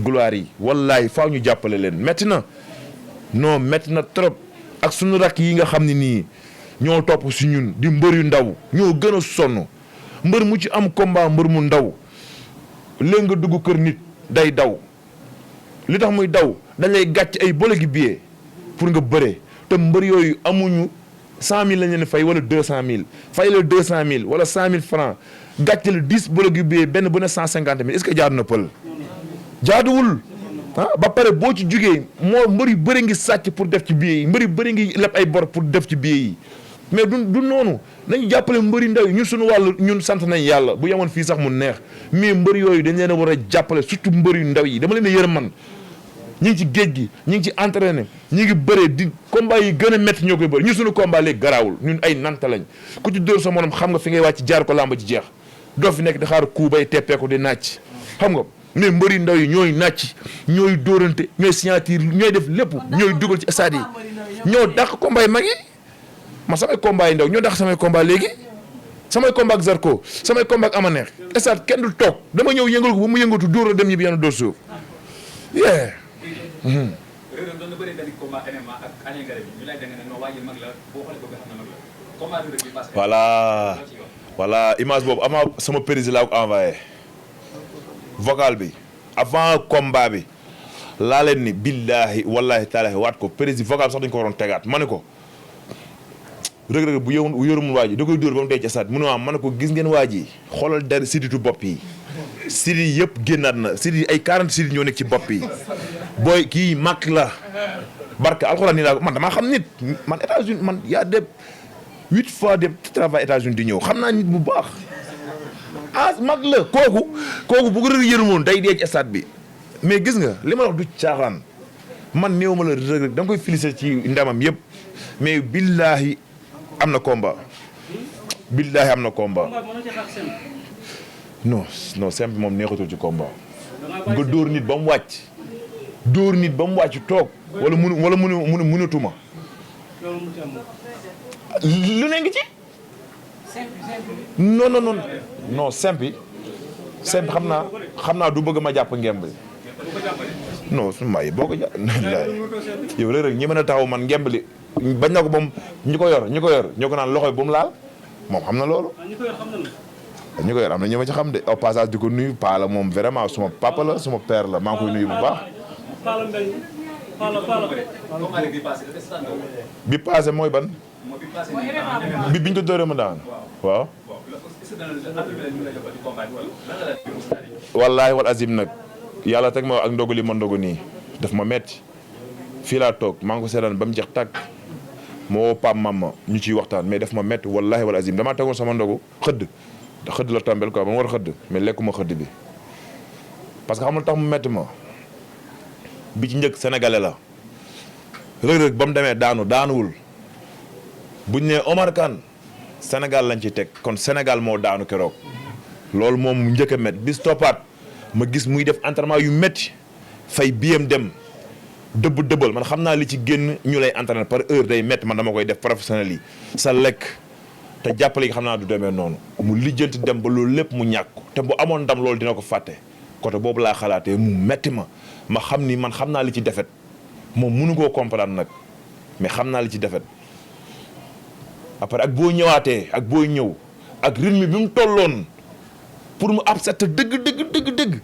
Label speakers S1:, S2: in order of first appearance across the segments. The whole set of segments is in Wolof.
S1: gloire yi wallaay faaw ñu jàppale leen métti na non métti na trop ak suñu rakk yi nga xam ne nii ñoo topp si ñun di mbër yu ndaw ñoo gën a sonn mbër mu ci am combat mbër mu ndaw léegi nga dugg kër nit day daw li tax muy daw dañ lay gàcc ay bolo gi billet pour nga bëree te mbër yooyu amuñu 100 000 lañ leen fay wala 200 000 fay la 200 000 wala 100 000 francs gàcce la 10 bolo gi billet benn bu ne 150 000 est-ce que jaadu na pël jaaduwul ah ba pare boo ci jugee moo mbër yu bëri ngi sàcc pour def ci billet yi mbër yu bëri ngi leb ay bor pour def ci billet yi mais du noonu nañu jàppale mbëri ndaw yi ñun suñu wàllu ñun sant nañ yàlla bu yemoon fii sax mu neex mais mbër yooyu dañ leen a war a jàppale surtout mbër yu ndaw yi dama leen a yërëm man ñi ngi ci géej gi ñi ngi ci entraîné ñi ngi bëree di combat yi gën a métti ñoo koy bëri ñun suñu combat léegi garaawul ñun ay nanta lañ ku ci dóor sa morom xam nga fi ngay wàcc jaar ko làmb ci jeex doo fi nekk di xaar kuu bay teppeeku di nàcc xam nga mais mbëri ndaw yi ñooy nàcc ñooy dóorante ñooy signature ñooy def lépp ñooy dugal ci stade yi ñoo dàq combat yi mag yi man samay combat yi ndaw ñoo dàq samay combat léegi samay combat ak Zarko samay combat ak Amaneex stade kenn du toog dama ñëw yëngal ko ba mu yëngatu dóor a dem ñibbi yenn dóor suuf voilà image boobu ama sama président laa ko envoyé vocal bi avant combat bi laa leen ni billaahi wallaahi taalaahi waat ko président vocal bi sax dañu ko waroon tegaat ma ne ko rëg-rëg bu yorumul waa ji da koy dóor ba mu dee ci stade mu ne ma ne ko gis ngeen waa ji xoolal der siditu bopp yi sidit yëpp génnaat na sidit ay 40 sidit ñoo nekk ci bopp yi booy kii mag la barke alxuraan nii laa man damaa xam nit man États-Unis man yaa dem 8 fois dem travail États-Unis di ñëw xam naa nit bu baax mag la kooku bu ko rëg yërëmoon day dee ci stade bi mais gis nga li ma wax du caaxaan man néew ma la rëg da nga koy féliciter ci ndamam yëpp mais billaahi am na combat billaahi am na combat non simple moom neexatul ci combat nga dóor nit ba mu wàcc toog wala mënatuma lu ne ngi ci non simple xam naa du bëgg ma jàpp ngemb non su may boo ko jàpp yow rek ñi mën a taxaw man ngemb li bañ na ko moom ñi ko yor ñoo ko naan loxo bu mu laal moom xam na loolu ñu ko yor am na ñu ma ci xam de au passage di ko nuyu Paa la moom vraiment suma papa la suma père la maa ngi koy nuyu bu baax. bi passé mooy ban. bi biñ ko dóoree ma daan waaw. wallaahi wal azim nag yàlla teg ma ak ndogu li ma ndogu nii daf ma metti fii laa toog maa ngi ko seetaan ba mu jeex tàkk moo woo Pape Mama ñu ciy waxtaan mais daf ma metti wallaahi wal azim damaa tegoon sama ndogu xëdd la tombel quoi ba ma war a xëdd mais lekkuma xëdd bi parce que xam nga tax mu metti ma bi ci njëkk sénégalais la rëg-rëg ba mu demee daanuwul buñ ne Omar Kane Sénégal lañ ci teg kon Sénégal moo daanu keroog loolu moom mu njëkk a métti bis toppaat ma gis muy def entraînement yu métti fay biyam dem dëbbal man xam naa li ci génn ñu lay entraîner par heure day métti man dama koy def professionnel yi sa lekk te jàppale gi xam naa du demee noonu mu lijjanti dem ba loolu lépp mu ñàkk te bu amoon ndam loolu dina ko fàtte côté boobu laa xalaatee mu métti ma xam ni man xam naa li ci defet moom mënu koo comprendre nag mais xam naa li ci defet après ak boo ñëwaatee ak booy ñëw ak rythme bi mu tolloon pour mu accepter dëgg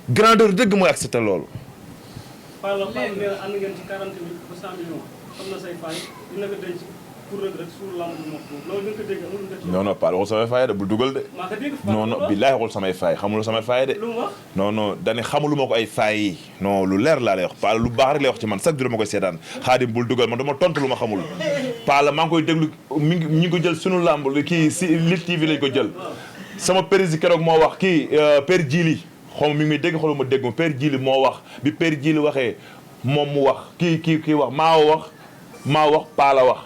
S1: grandeur dëgg mooy accepter loolu. non Paa waxul samay faay de bul dugal de. non billaahi waxul samay faay xamul samay faay de. non dañu xamuluma ko ay faay yi non lu leer laa lay wax Paa lu baax rek lay wax ci man chaque jour ma koy seetaan Xaadim bul dugal man dama tontu lu ma xamul. Paa maa ngi koy déglu mi ngi ko jël sunu làmb kii si Lutte TV lañ ko jël sama président keroog moo wax kii Père Djili xaw ma mi ngi may dégg xooluma dégg ma Père Djili moo wax bi Père Djili waxee moom mu wax kii wax maa wax Paa la wax.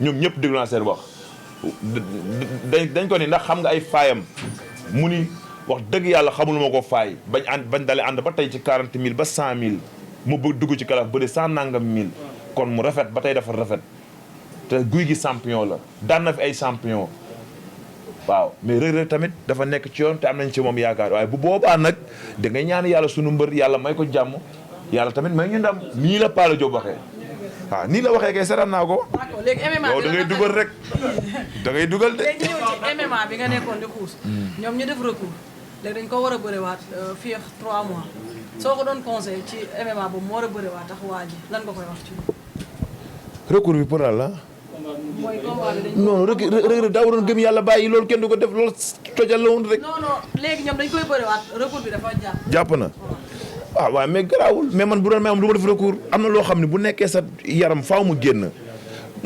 S1: ñoom ñëpp déglu naa seen wax dañ ko ni ndax xam nga ay faayam mu ni wax dëgg yàlla xamuluma ko faay bañ dalee ànd ba tey ci 40 000 ba 100 000 mu bëgg dugg ci kalaaf bëri 100 nangam 1000 kon mu rafet ba tey dafa rafet te guy gi champion la daan na fi ay champion waaw mais Reug Reug tamit dafa nekk ci yoon te am nañ ci moom yaakaar waaye bu boobaa nag da ngay ñaan yàlla sunu mbër yàlla may ko jàmm yàlla tamit may ñu ndam nii la Pala Diop waxee waaw nii la waxee kay seetaan naa ko.
S2: d'accord léegi MMA
S1: yow da ngay dugal rek da ngay dugal de.
S2: léegi ñëw ci MMA bi nga nekkoon di xuus. ñoom ñu def recours léegi dañ ko war a bëriwaat fii 3 mois soo ko doon conseil ci MMA boobu moo war a bëriwaat tax waa ji lan nga koy wax ci.
S1: recours bi pour la.
S2: mooy combat bi dañ
S1: non Reug Reug daa waroon gëm yàlla bàyyi loolu kenn du ko def loolu tojal la woon rek.
S2: non léegi ñoom dañ koy bëriwaat recours bi dafa jàpp.
S1: jàpp na. waaw mais garaawul mais man bu doon may am du ma def recours am na loo xam ne bu nekkee sa yaram faaw mu génn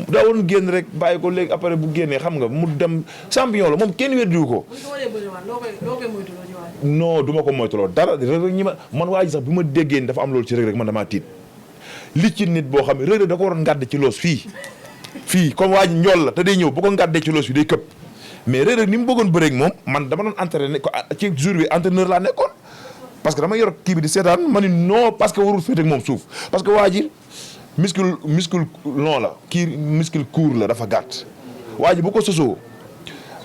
S1: daa waroon génn rek bàyyi ko léegi après bu génnee xam nga mu dem champion la moom kenn weddiwu ko.
S2: bu ñu ko waree bëriwaat loo koy moytuloo ci waay.
S1: non du ma ko moytuloo dara Reug Reug ñi man waa ji sax bi ma déggee dafa am loolu ci Reug Reug man damaa tiit li ci nit boo xam ne Reug Reug da ko waroon ngàdd ci loos fii comme waa ji njool la te day ñëw bu ko ngàddee ci loos fii day këpp mais Reug Reug ni mu bëggoon bëreeg moom man dama doon entraîné ko ci jour bi entraîneur laa nekkoon. parce que dama yor kii bi di seetaan ma ni non parce que warul féete ak moom suuf parce que waa ji muscle long la kii muscle court la dafa gàtt waa ji bu ko sosoo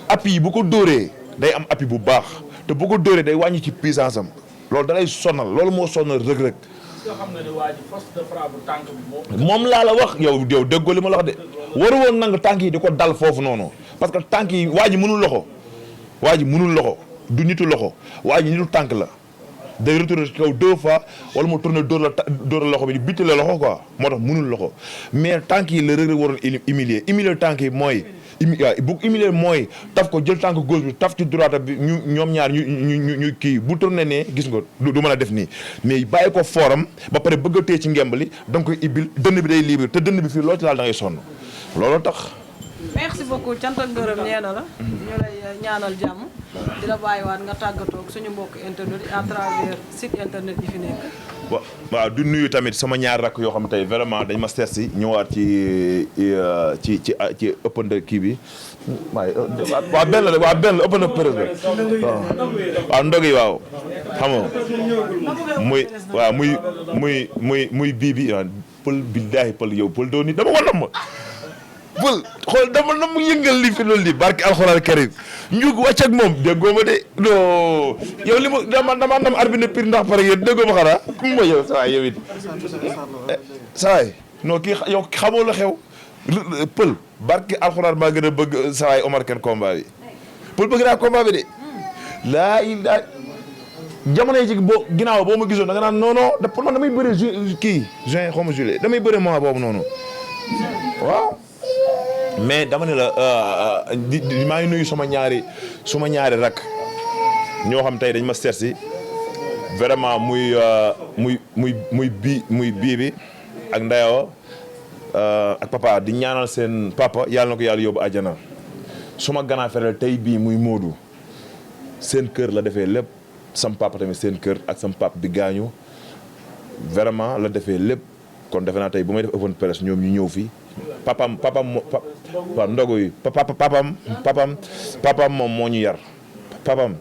S1: appui yi bu ko dóoree day am appui bu baax te bu ko dóoree day wàññi ci puissance am loolu da lay sonal loolu moo sonal Reug Reug.
S3: xam nga ne waa ji force de frappe tànk bi
S1: moom laa la wax yow déggoo li ma la wax de waru woon nangu tànk yi di ko dal foofu noonu parce que tànk yi waa ji mënul loxo waa ji mënul loxo du nitu loxo waa ji nitu tànk la. day retourner ci kaw 2 fois wala mu tourner dóor la loxo bi di bitti la loxo quoi moo tax mënul loxo mais tànk yi la Reug Reug waroon humilier tànk yi mooy bu humilier mooy taf ko jël tànk gauche bi taf ci droite bi ñoom ñaar ñu kii bu tourner ne gis nga du mën a def nii mais bàyyi ko fooram ba pare bëgg a téye ci ngemb li da nga koy ibbil dënn bi day libre te dënn bi fii loo ci laal da ngay sonn looloo tax.
S2: merci beaucoup cant ak ngërëm nee na la. ñu lay ñaanal jàmm. di la bàyyiwaat nga tàggatoo ak suñu mbokk internet yi à travers site internet yi fi nekk.
S1: waaw du nuyu tamit sama ñaar rakk yoo xam ne tey vraiment dañ ma seet si ñëwaat ci open de kii bi waaw benn la open de presse waaw ndog yi waaw xam nga muy bii bi pël billaahi pël yow pël doo nit dama ko namm pël xool dama na mu yëngal li fi loolu li barki alxuraan karim njug wàcc ak moom déggoo ma de non yow li ma dama nam arbitre pire ndax pare yéen déggoo ma xanaa ma yow sawaay yow it sawaay non kii yow xamoo la xew pël barki alxuraan maa gën a bëgg sawaay Omar Kane combat bi pël bëgg naa combat bi de laa ilaa jamono yi ci ginnaaw boo ma gisoon da nga naan non non pour man damay bëre juin xaw ma juillet damay bëre mois boobu noonu waaw mais dama ne la maa ngi nuyu suma ñaari rak ñoo xam tey dañ ma seet si vraiment muy bii bi ak Ndayawa ak papa di ñaanal seen papa yàlla na ko yàlla yóbbu àjjana suma gannaaw frère tey bii muy Modou seen kër la defee lépp sam papa tamit seen kër ak sam papa bi gaañu vraiment la defee lépp kon defe naa tey bu may def open presse ñoom ñu ñëw fii papam waaw ndogu yi papam moom moo ñu yar papam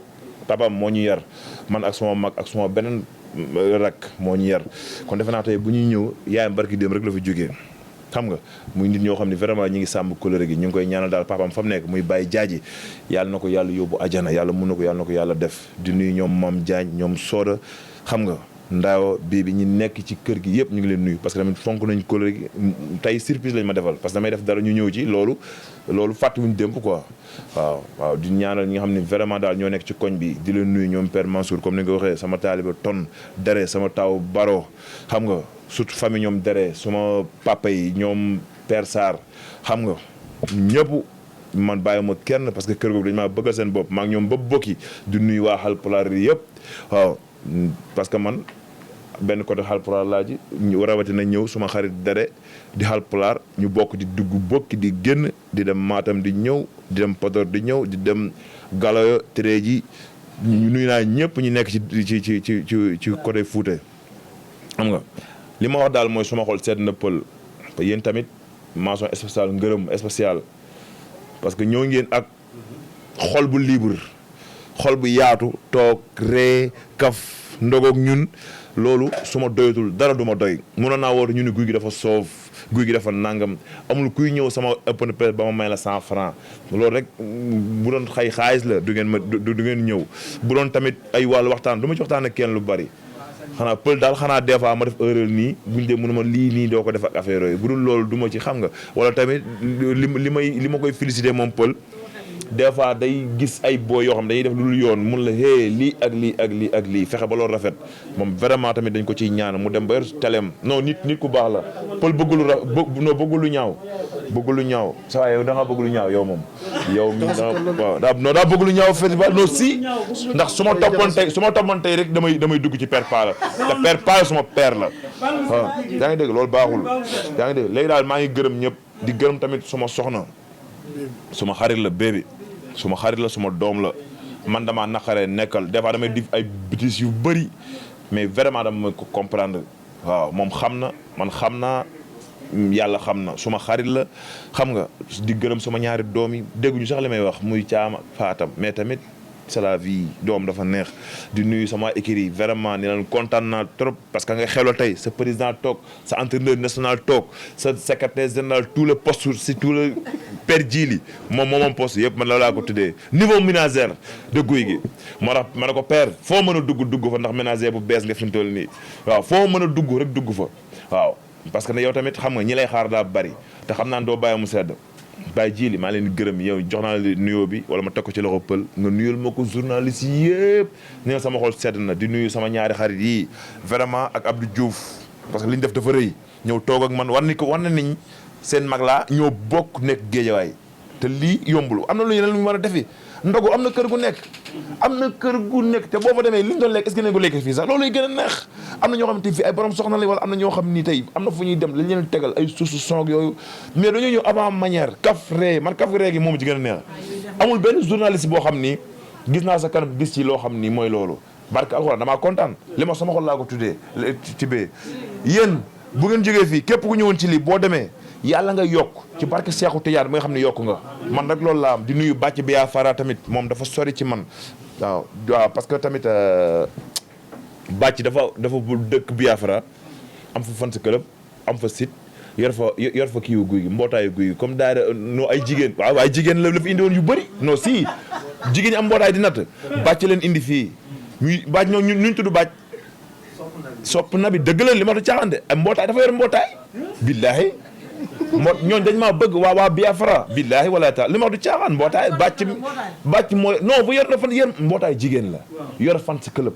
S1: moo ñu yar man ak suma mag ak suma beneen rak moo ñu yar kon defe naa tey bu ñuy ñëw yaayam barki démb rek la fi jógee xam nga muy nit ñoo xam ne vraiment ñi ngi sàmm kóllëre gi ñu ngi koy ñaanal daal papam fa mu nekk muy bàyyi jaaji yàlla na ko yàlla yóbbu ajana yàlla mun na ko yàlla na ko yàlla def di nuyu ñoom Mam Diagne ñoom Soda xam nga Ndaaw bii ñu nekk ci kër gi yëpp ñu ngi leen nuyu parce que tamit fonk nañ kóllëre gi tey surprise lañ ma defal parce que damay def dara ñu ñëw ci loolu fàttewuñ démb quoi waaw di ñaanal ñi nga xam ne vraiment daal ñoo nekk ci koñ bi di leen nuyu ñoom Père Mansour comme ni nga ko waxee sama taaliba ton dere sama taw Baro xam nga surtout famille ñoom dere suma papa yi ñoom Père Sarr xam nga ñëpp man bàyyi ma kenn parce que kër googu dañ maa bëggal seen bopp maa ngi ñoom ba bokki di nuyu waa Haalpulaar yi yëpp waaw parce que man benn côté Haalpulaar laa ji rawatina ñëw suma xarit dere di Haalpulaar ñu bokk di dugg bokki di génn di dem Matam di ñëw di dem Podor di ñëw di dem Galoyo Tere ji nuyu naa ñëpp ñu nekk ci côté Fouta xam nga li ma wax daal mooy suma xol seet na pël yéen tamit mention spéciale ngërëm spécial parce que ñëw ngeen ak xol bu libre xol bu yaatu toog ree kaf ndogoog ñun loolu su ma doyatul dara du ma doy mënoon naa woote ñu ne guy gi dafa soof guy gi dafa nangam amul kuy ñëw sama open press ba ma may la 100 francs loolu rek bu doon xaalis la du ngeen ñëw bu doon tamit ay wàllu waxtaan du ma ci waxtaan ak kenn lu bari xanaa pël daal xanaa des fois ma def erreur nii buñ dee mënuma lii nii doo ko def ak affaire yooyu bu dul loolu du ma ci xam nga wala tamit li ma koy féliciter moom pël des fois day gis ay booy yoo xam dañuy def lu dul yoon mun la hé lii ak lii ak lii ak lii fexe ba loolu rafet moom vraiment tamit dañ ko ciy ñaan mu dem ba yor teleem non nit ku baax la pël bëggul lu ñaaw sa waay yow da nga bëgg lu ñaaw yow moom yow mi waaw daa bëgg lu ñaaw festival non si ndax su ma toppoon tey rek damay dugg ci père Pala te père Pala suma père la waaw yaa ngi dégg loolu baaxul yaa ngi dégg léegi daal maa ngi gërëm ñëpp di gërëm tamit suma soxna suma xarit la bébé suma xarit la suma doom la man damaa naqaree nekkal des fois damay dif ay bêtises yu bëri mais vraiment dama ko comprendre waaw moom xam na man xam naa yàlla xam na suma xarit la xam nga di gërëm suma ñaari doom yi dégguñu sax li may wax muy caama faatam mais tamit c'est la vie doom dafa neex di nuyu sama équipe vraiment ni leen kontaan naa trop parce que nga xeloo tey sa président toog sa entraîneur national toog sa secrétaire général tout le poste si tout le père Djili moom poste yëpp man la laa ko tuddee niveau ménagère de guy gi moo tax ma ne ko père foo mën a dugg fa ndax ménagère bu bees nga fi mu toll nii waaw foo mën a dugg rek dugg fa waaw parce que ne yow tamit xam nga ñi lay xaar daa bari te xam naa doo bàyyi mu sedd Baye Djili maa leen di gërëm yow jox naa la nuyoo bi wala ma teg ko ci loxo pël nga nuyul ma ko journaliste yëpp nee na sama xol sedd na di nuyu sama ñaari xarit yi vraiment ak Abdou Diouf parce que li ñu def dafa rëy ñëw toog ak man war na niñ seen mag laa ñoo bokk nekk géejawaay te lii yombul am na lu yeneen lu ñu war a defi ndogu am na kër gu nekk te boo fa demee li ñu doon lekk est-ce que nañ ko lekk fii sax loolu gën a neex am na ñoo xam ne fii ay borom soxna la wala am na ñoo xam ni tey am na fu ñuy dem lañ leen tegal ay suusu sonk yooyu mais dañoo ñëw avant manière kaf ree man kaf ree gi moom ci gën a neex amul benn journaliste boo xam ni gis naa sa kanam gis ci loo xam ni mooy loolu barke alxuraan damaa kontaan li ma sama xol laa ko tuddee ci bee yéen bu ngeen jógee fii képp ku ñëwoon ci lii boo demee yàlla nga yokk ci barke Seexu Tijaan bi nga xam ne yokk nga man rek loolu laa am di nuyu bàcc bi yaa fara tamit moom dafa sori ci man waaw parce que tamit bàcc dafa bu dëkk Biafra am fa fan si club am fa site yor fa kiiwu guy gi mbootaayu guy gi comme daara no ay jigéen waaw ay jigéen la fi indi woon yu bëri non si jigéen ñi am mbootaay di natt bàcc leen indi fii ñuy bàcc ñoo ñu tudd bàcc sopp na bi dëgg la li ma ta caaxaan de mbootaay dafa yor mbootaay billaahi ñooñ dañ maa bëgg waa Biafra billaahi wala taala li ma wax du caaxaan mbootaay bàcc mooy non bu yor na fan yor mbootaay jigéen la yor fan si club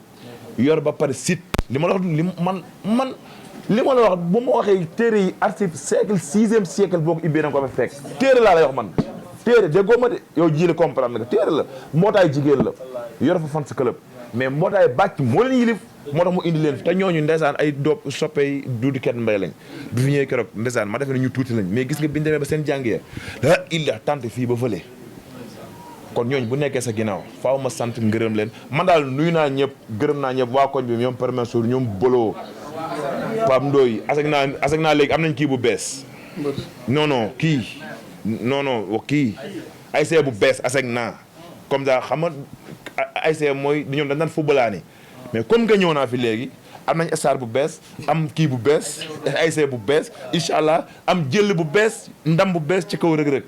S1: yor ba pare site li ma la wax li ma la wax bu ma waxee téere yi archive siècle 6e siècle boo ko ibbee na ko fa fekk téere laa lay wax man téere déggoo ma de yow ji la comprendre nga téere la mbootaay jigéen la yor fa fan si club mais mbootaay bàcc moo leen yilif moo tax mu indi leen te ñooñu ndeysaan ay doop soppey duudu kenn mbay lañ bi fi ñëwee keroog ndeysaan ma defe ne ñu tuuti lañ mais gis nga biñu demee ba seen jàngee da illa tante fii ba fële kon ñooñu bu nekkee sa ginnaaw faaw ma sant ngërëm leen man daal nuyu naa ñëpp gërëm naa ñëpp waa koñ bi ñoom permesur ñoom bolo Pape Ndoye aseg naa léegi am nañ kii bu bees non kii ASC bu bees aseg naa comme ça xam nga ASC mooy ñoom dañ daan footballaani mais comme que ñëw naa fi léegi am nañ star bu bees am kii bu bees ASC bu bees incha allah am jël bu bees ndam bu bees ci kaw Reug Reug